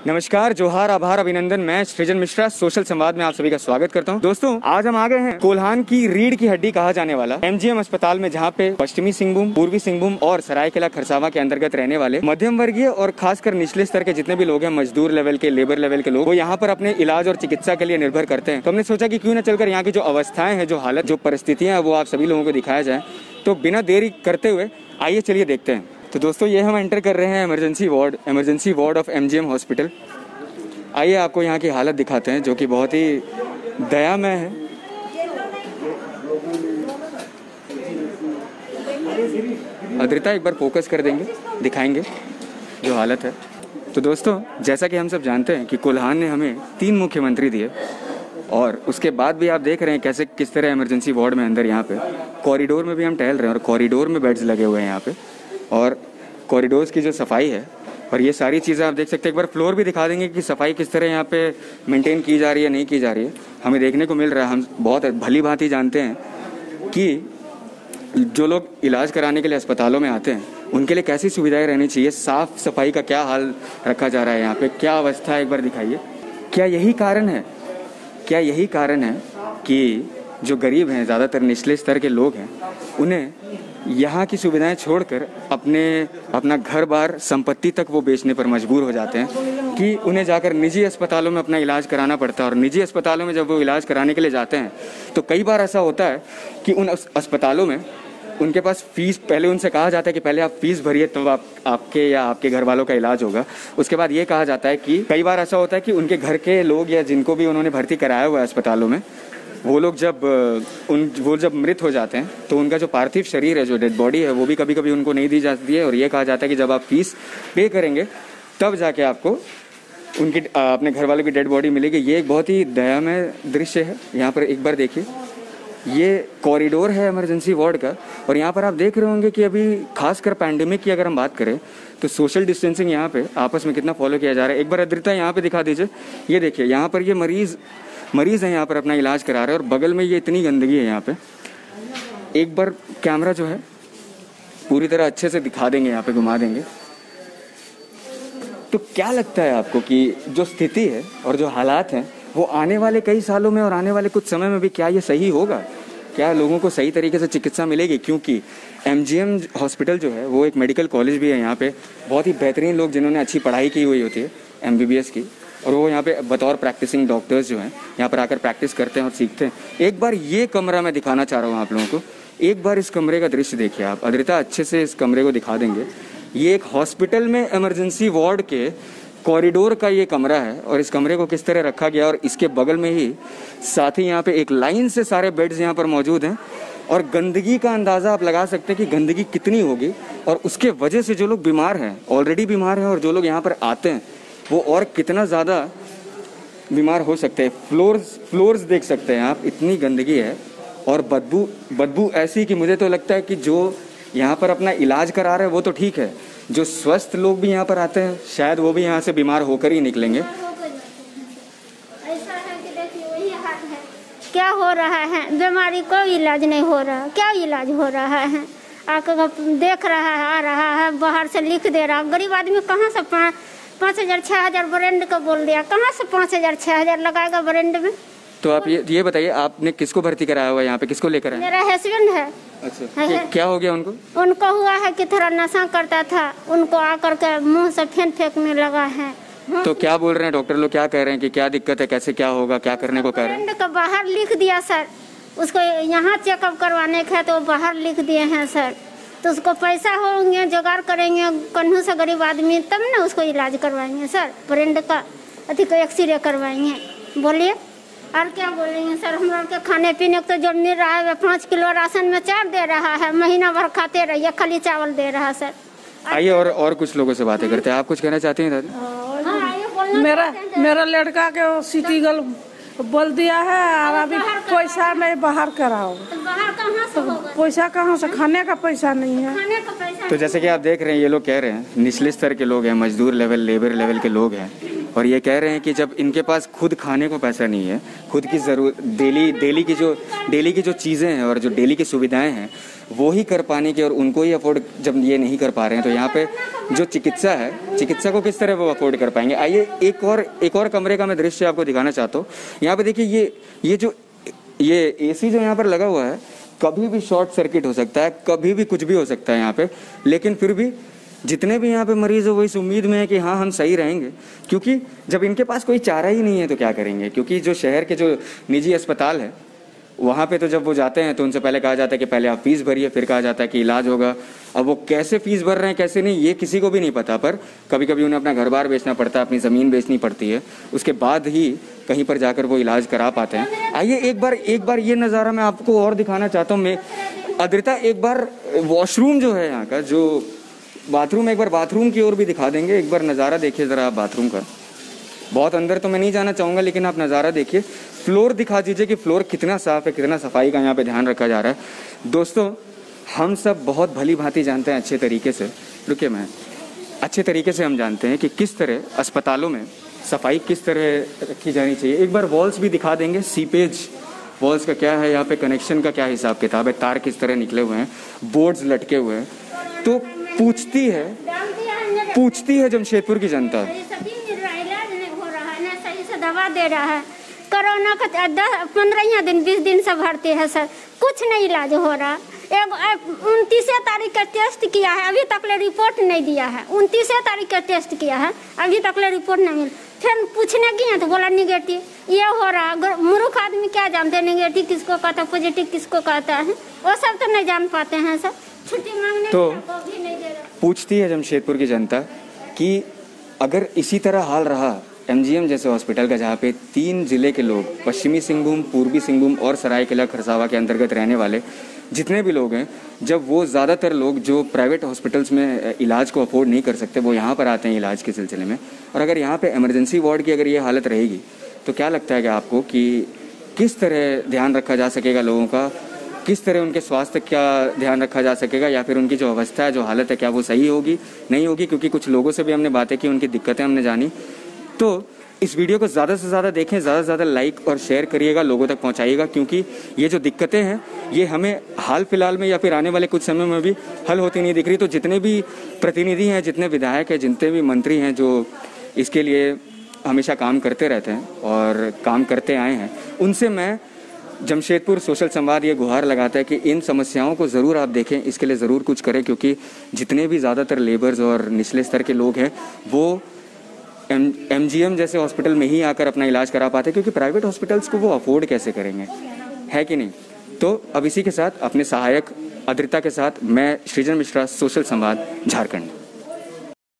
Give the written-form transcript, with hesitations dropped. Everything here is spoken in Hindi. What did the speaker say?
नमस्कार, जोहार, आभार, अभिनंदन। मैं सृजन मिश्रा सोशल संवाद में आप सभी का स्वागत करता हूं। दोस्तों, आज हम आ गए हैं कोल्हान की रीढ़ की हड्डी कहा जाने वाला एमजीएम अस्पताल में, जहां पे पश्चिमी सिंहभूम, पूर्वी सिंहभूम और सरायकेला खरसावां के अंतर्गत रहने वाले मध्यम वर्गीय और खासकर निचले स्तर के जितने भी लोग हैं, मजदूर लेवल के, लेबर लेवल के लोग, वो यहाँ पर अपने इलाज और चिकित्सा के लिए निर्भर करते हैं। तो हमने सोचा कि क्यों न चलकर यहाँ की जो अवस्थाएं हैं, जो हालत, जो परिस्थितियां हैं, वो आप सभी लोगों को दिखाया जाए। तो बिना देरी करते हुए आइए चलिए देखते हैं। तो दोस्तों, ये हम एंटर कर रहे हैं emergency ward of MGM hospital. आइए आपको यहाँ की हालत दिखाते हैं, जो कि बहुत ही दयामय है। अद्रिता एक बार फोकस कर देंगे, दिखाएंगे जो हालत है। तो दोस्तों, जैसा कि हम सब जानते हैं कि कोल्हान ने हमें 3 मुख्यमंत्री दिए, और उसके बाद भी आप देख रहे हैं कैसे किस तरह इमरजेंसी वार्ड में अंदर यहाँ पे कॉरिडोर में भी हम टहल रहे हैं, और कॉरिडोर में बेड्स लगे हुए हैं यहाँ पे, और कॉरिडोर्स की जो सफाई है और ये सारी चीज़ें आप देख सकते हैं। एक बार फ्लोर भी दिखा देंगे कि सफाई किस तरह यहाँ पे मेंटेन की जा रही है, नहीं की जा रही है, हमें देखने को मिल रहा है। हम बहुत भली भांति जानते हैं कि जो लोग इलाज कराने के लिए अस्पतालों में आते हैं, उनके लिए कैसी सुविधाएं रहनी चाहिए, साफ़ सफाई का क्या हाल रखा जा रहा है यहाँ पे, क्या अवस्था है, एक बार दिखाइए। क्या यही कारण है कि जो गरीब हैं, ज़्यादातर निचले स्तर के लोग हैं, उन्हें यहाँ की सुविधाएं छोड़कर अपना घर बार, संपत्ति तक वो बेचने पर मजबूर हो जाते हैं कि उन्हें जाकर निजी अस्पतालों में अपना इलाज कराना पड़ता है। और निजी अस्पतालों में जब वो इलाज कराने के लिए जाते हैं, तो कई बार ऐसा होता है कि उन अस्पतालों में उनके पास फीस, पहले उनसे कहा जाता है कि पहले आप फीस भरिए, तब आपके या आपके घर वालों का इलाज होगा। उसके बाद ये कहा जाता है कि कई बार ऐसा होता है कि उनके घर के लोग या जिनको भी उन्होंने भर्ती कराया हुआ है अस्पतालों में, वो लोग जब मृत हो जाते हैं, तो उनका जो पार्थिव शरीर है, जो डेड बॉडी है, वो भी कभी कभी उनको नहीं दी जाती है। और ये कहा जाता है कि जब आप फीस पे करेंगे, तब जाके आपको उनकी अपने घर वालों की डेड बॉडी मिलेगी। ये एक बहुत ही दयामय दृश्य है। यहाँ पर एक बार देखिए, ये कॉरिडोर है इमरजेंसी वार्ड का, और यहाँ पर आप देख रहे होंगे कि अभी खासकर पैंडेमिक की अगर हम बात करें, तो सोशल डिस्टेंसिंग यहाँ पे आपस में कितना फॉलो किया जा रहा है। एक बार अद्रिता यहाँ पे दिखा दीजिए। ये देखिए, यहाँ पर ये मरीज़ हैं, यहाँ पर अपना इलाज करा रहे हैं, और बगल में ये इतनी गंदगी है यहाँ पे। एक बार कैमरा जो है पूरी तरह अच्छे से दिखा देंगे, यहाँ पे घुमा देंगे। तो क्या लगता है आपको कि जो स्थिति है और जो हालात हैं, वो आने वाले कई सालों में और आने वाले कुछ समय में भी क्या ये सही होगा? क्या लोगों को सही तरीके से चिकित्सा मिलेगी? क्योंकि एमजीएम हॉस्पिटल जो है वो एक मेडिकल कॉलेज भी है। यहाँ पे बहुत ही बेहतरीन लोग जिन्होंने अच्छी पढ़ाई की हुई होती है MBBS की, और वो यहाँ पे बतौर प्रैक्टिसिंग डॉक्टर्स जो हैं यहाँ पर आकर प्रैक्टिस करते हैं और सीखते हैं। एक बार ये कमरा मैं दिखाना चाह रहा हूँ आप लोगों को। एक बार इस कमरे का दृश्य देखिए आप। अद्रिता अच्छे से इस कमरे को दिखा देंगे। ये एक हॉस्पिटल में इमरजेंसी वार्ड के कॉरिडोर का ये कमरा है, और इस कमरे को किस तरह रखा गया, और इसके बगल में ही साथ ही यहाँ पे एक लाइन से सारे बेड्स यहाँ पर मौजूद हैं। और गंदगी का अंदाज़ा आप लगा सकते हैं कि गंदगी कितनी होगी, और उसके वजह से जो लोग बीमार हैं, ऑलरेडी बीमार हैं, और जो लोग यहाँ पर आते हैं वो और कितना ज़्यादा बीमार हो सकते हैं। फ्लोर्स देख सकते हैं आप, इतनी गंदगी है, और बदबू ऐसी कि मुझे तो लगता है कि जो यहाँ पर अपना इलाज करा रहे हैं वो तो ठीक है, जो स्वस्थ लोग भी यहाँ पर आते हैं शायद वो भी यहाँ से बीमार होकर ही निकलेंगे। ऐसा है कि देखिए, वही हाल है। क्या हो रहा है? बीमारी को इलाज नहीं हो रहा, क्या इलाज हो रहा है? आकर देख रहा है, आ रहा है, बाहर से लिख दे रहा। गरीब आदमी कहाँ से 5,000 6,000 ब्रांड का बोल दिया, कहाँ से 5,000 6,000 लगाएगा ब्रांड में? तो आप ये बताइए, आपने किसको भर्ती कराया हुआ है यहाँ पे, किसको लेकर आए? मेरा हस्बैंड है। अच्छा, क्या हो गया उनको? उनको हुआ है कि थोड़ा नशा करता था, उनको आकर के मुंह से फेंकने लगा है। तो क्या बोल रहे हैं डॉक्टर लोग, क्या कह रहे हैं कि क्या दिक्कत है, कैसे क्या होगा, क्या करने को कह रहे हैं? ब्रांड का बाहर लिख दिया सर, उसको यहाँ चेकअप करवाने का है तो बाहर लिख दिए हैं सर। तो उसको पैसा होंगे, जुगाड़ करेंगे कन्हू से गरीब आदमी, तब ना उसको इलाज करवाएंगे सर। ब्रांड का अति को एक्सरे करवाएंगे। बोलिए और क्या बोलेंगे सर? हम लोग के खाने पीने को तो जो मिल रहा है, 5 किलो राशन में 4 दे रहा है, महीना भर खाते रहिए, खाली चावल दे रहा है सर। आइए और कुछ लोगों से बातें करते हैं। आप कुछ कहना चाहते हैं दादी? मेरा लड़का के सिटी गर्ल बोल दिया है, और अभी पैसा नहीं बाहर कराओ। बाहर कहाँ से होगा? पैसा कहाँ से? खाने का पैसा नहीं है। खाने का पैसा। तो जैसे कि आप देख रहे हैं, ये लोग कह रहे हैं निचले स्तर के लोग हैं, मजदूर लेवल, लेबर लेवल के लोग हैं, और ये कह रहे हैं कि जब इनके पास खुद खाने को पैसा नहीं है, खुद की ज़रूरत डेली की जो चीज़ें हैं और जो डेली की सुविधाएं हैं वो ही कर पाने की, और उनको ही अफोर्ड जब ये नहीं कर पा रहे हैं, तो यहाँ पे जो चिकित्सा है, चिकित्सा को किस तरह वो अफोर्ड कर पाएंगे। आइए एक और कमरे का मैं दृश्य आपको दिखाना चाहता हूँ। यहाँ पे देखिए ये AC जो यहाँ पर लगा हुआ है, कभी भी शॉर्ट सर्किट हो सकता है, कभी भी कुछ भी हो सकता है यहाँ पे, लेकिन फिर भी जितने भी यहाँ पे मरीज हो वो इस उम्मीद में है कि हाँ हम सही रहेंगे, क्योंकि जब इनके पास कोई चारा ही नहीं है तो क्या करेंगे। क्योंकि जो शहर के जो निजी अस्पताल है वहाँ पे तो जब वो जाते हैं तो उनसे पहले कहा जाता है कि पहले आप फीस भरिए, फिर कहा जाता है कि इलाज होगा। अब वो कैसे फीस भर रहे हैं कैसे नहीं ये किसी को भी नहीं पता, पर कभी कभी उन्हें अपना घर बार बेचना पड़ता है, अपनी ज़मीन बेचनी पड़ती है, उसके बाद ही कहीं पर जाकर वो इलाज करा पाते हैं। आइए एक बार ये नज़ारा मैं आपको और दिखाना चाहता हूँ। मैं अद्रिता एक बार वॉशरूम जो है यहाँ का, जो बाथरूम, एक बार बाथरूम की ओर भी दिखा देंगे। एक बार नज़ारा देखिए ज़रा आप बाथरूम का। बहुत अंदर तो मैं नहीं जाना चाहूँगा, लेकिन आप नज़ारा देखिए, फ्लोर दिखा दीजिए कि फ्लोर कितना साफ़ है, कितना सफाई का यहाँ पे ध्यान रखा जा रहा है। दोस्तों हम सब बहुत भली भांति जानते हैं अच्छे तरीके से, रुकिए मैं अच्छे तरीके से हम जानते हैं कि किस तरह अस्पतालों में सफाई किस तरह रखी जानी चाहिए। एक बार वॉल्स भी दिखा देंगे, सीपेज वॉल्स का क्या है, यहाँ पे कनेक्शन का क्या हिसाब किताब है, तार किस तरह निकले हुए हैं, बोर्ड्स लटके हुए हैं। तो पूछती है जमशेदपुर की जनता, दवा दे रहा है, कोरोना का 15 दिन 20 दिन से भर्ती है सर, कुछ नहीं इलाज हो रहा। 29 तारीख का टेस्ट किया है, अभी तक ले रिपोर्ट नहीं दिया है। 29 तारीख का टेस्ट किया है, अभी तक ले रिपोर्ट नहीं मिली। फिर पूछने की है तो बोला निगेटिव। ये हो रहा, मूर्ख आदमी क्या जानते हैं निगेटिव किसको कहता है, पॉजिटिव किसको कहता है, वो सब तो नहीं जान पाते हैं सर। छुट्टी मांगने तो भी नहीं दे रहा। पूछती है जमशेदपुर की जनता कि अगर इसी तरह हाल रहा MGM जैसे हॉस्पिटल का, जहाँ पे 3 जिले के लोग, पश्चिमी सिंहभूम, पूर्वी सिंहभूम और सरायकेला खरसावां के अंतर्गत रहने वाले जितने भी लोग हैं, जब वो ज़्यादातर लोग जो प्राइवेट हॉस्पिटल्स में इलाज को अफोर्ड नहीं कर सकते वो यहाँ पर आते हैं इलाज के सिलसिले में, और अगर यहाँ पे इमरजेंसी वार्ड की अगर ये हालत रहेगी तो क्या लगता है कि आपको कि किस तरह ध्यान रखा जा सकेगा लोगों का, किस तरह उनके स्वास्थ्य का ध्यान रखा जा सकेगा, या फिर उनकी जो अवस्था है, जो हालत है, क्या वो सही होगी नहीं होगी। क्योंकि कुछ लोगों से भी हमने बातें की, उनकी दिक्कतें हमने जानी। तो इस वीडियो को ज़्यादा से ज़्यादा देखें, ज़्यादा से ज़्यादा लाइक और शेयर करिएगा, लोगों तक पहुंचाइएगा, क्योंकि ये जो दिक्कतें हैं ये हमें हाल फिलहाल में या फिर आने वाले कुछ समय में भी हल होती नहीं दिख रही। तो जितने भी प्रतिनिधि हैं, जितने विधायक हैं, जितने भी मंत्री हैं जो इसके लिए हमेशा काम करते रहते हैं और काम करते आए हैं, उनसे मैं जमशेदपुर सोशल संवाद ये गुहार लगाता है कि इन समस्याओं को ज़रूर आप देखें, इसके लिए ज़रूर कुछ करें, क्योंकि जितने भी ज़्यादातर लेबर्स और निचले स्तर के लोग हैं वो MGM जैसे हॉस्पिटल में ही आकर अपना इलाज करा पाते, क्योंकि प्राइवेट हॉस्पिटल्स को वो अफोर्ड कैसे करेंगे, है कि नहीं। तो अब इसी के साथ अपने सहायक अद्रिता के साथ मैं सृजन मिश्रा, सोशल संवाद, झारखंड।